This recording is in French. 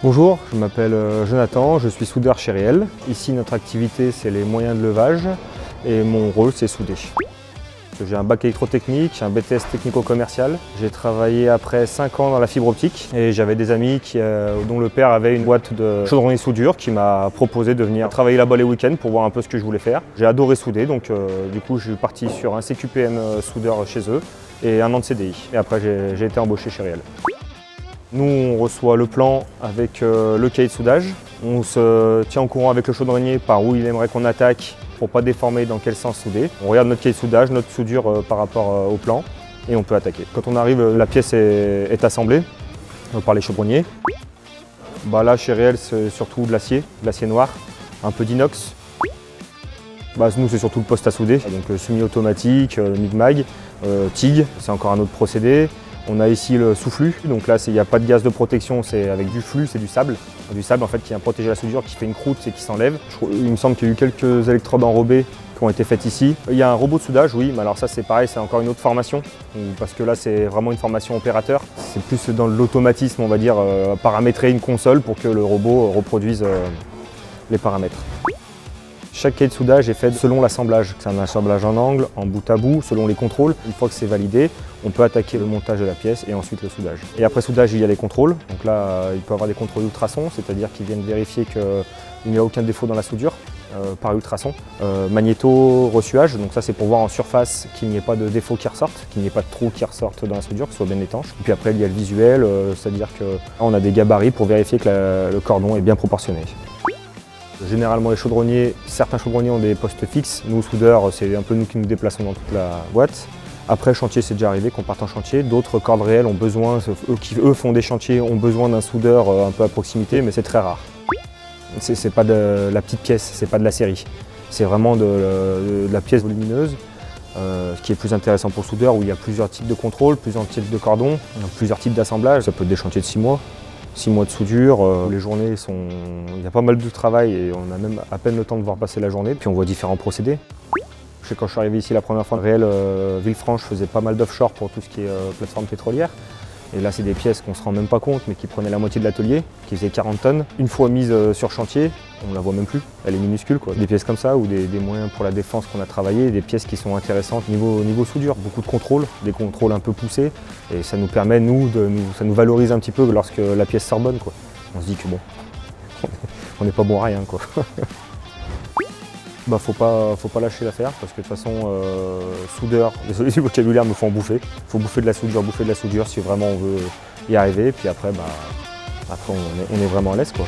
Bonjour, je m'appelle Jonathan, je suis soudeur chez Riel. Ici, notre activité, c'est les moyens de levage et mon rôle, c'est souder. J'ai un bac électrotechnique, un BTS technico-commercial. J'ai travaillé après 5 ans dans la fibre optique et j'avais des amis dont le père avait une boîte de chaudronnerie soudure qui m'a proposé de venir travailler là-bas les week-ends pour voir un peu ce que je voulais faire. J'ai adoré souder, donc du coup, je suis parti sur un CQPM soudeur chez eux et 1 an de CDI. Et après, j'ai été embauché chez Riel. Nous, on reçoit le plan avec le cahier de soudage. On se tient au courant avec le chaudronnier par où il aimerait qu'on attaque pour ne pas déformer dans quel sens souder. On regarde notre cahier de soudage, notre soudure par rapport au plan et on peut attaquer. Quand on arrive, la pièce est assemblée par les chaudronniers. Là, chez Riel, c'est surtout de l'acier noir, un peu d'inox. Nous, c'est surtout le poste à souder, donc semi-automatique, MIG-MAG, TIG, c'est encore un autre procédé. On a ici le sous-flux, donc là il n'y a pas de gaz de protection, c'est avec du flux, c'est du sable. Du sable en fait qui vient protéger la soudure, qui fait une croûte et qui s'enlève. Il me semble qu'il y a eu quelques électrodes enrobées qui ont été faites ici. Il y a un robot de soudage, oui, mais alors ça c'est pareil, c'est encore une autre formation, parce que là c'est vraiment une formation opérateur. C'est plus dans l'automatisme, on va dire, paramétrer une console pour que le robot reproduise les paramètres. Chaque cahier de soudage est fait selon l'assemblage. C'est un assemblage en angle, en bout à bout, selon les contrôles. Une fois que c'est validé, on peut attaquer le montage de la pièce et ensuite le soudage. Et après soudage, il y a les contrôles. Donc là, il peut y avoir des contrôles ultrasons, c'est-à-dire qu'ils viennent vérifier qu'il n'y a aucun défaut dans la soudure par ultrason. Magnéto-ressuage, donc ça c'est pour voir en surface qu'il n'y ait pas de défaut qui ressortent, qu'il n'y ait pas de trous qui ressortent dans la soudure, que ce soit bien étanche. Et puis après, il y a le visuel, c'est-à-dire qu'on a des gabarits pour vérifier que le cordon est bien proportionné. Généralement les chaudronniers, certains chaudronniers ont des postes fixes. Nous, soudeurs, c'est un peu nous qui nous déplaçons dans toute la boîte. Après chantier, c'est déjà arrivé qu'on parte en chantier. D'autres cordes réelles ont besoin, eux qui font des chantiers, ont besoin d'un soudeur un peu à proximité, mais c'est très rare. C'est pas de la petite pièce, c'est pas de la série. C'est vraiment de la pièce volumineuse, ce qui est plus intéressant pour le soudeur, où il y a plusieurs types de contrôles, plusieurs types de cordons, plusieurs types d'assemblage. Ça peut être des chantiers de 6 mois. 6 mois de soudure, les journées il y a pas mal de travail et on a même à peine le temps de voir passer la journée. Puis on voit différents procédés. Je sais quand je suis arrivé ici la première fois, Riel Villefranche faisait pas mal d'offshore pour tout ce qui est plateforme pétrolière. Et là c'est des pièces qu'on ne se rend même pas compte mais qui prenaient la moitié de l'atelier, qui faisaient 40 tonnes. Une fois mise sur chantier, on la voit même plus, elle est minuscule quoi. Des pièces comme ça ou des moyens pour la défense qu'on a travaillé, des pièces qui sont intéressantes niveau soudure, beaucoup de contrôles, des contrôles un peu poussés et ça nous permet ça nous valorise un petit peu lorsque la pièce sort bonne quoi. On se dit que bon, on n'est pas bon à rien quoi. Faut pas lâcher l'affaire parce que de toute façon, soudeur, désolé du vocabulaire, me faut en bouffer. Il faut bouffer de la soudure si vraiment on veut y arriver. Puis après, on est vraiment à l'aise quoi.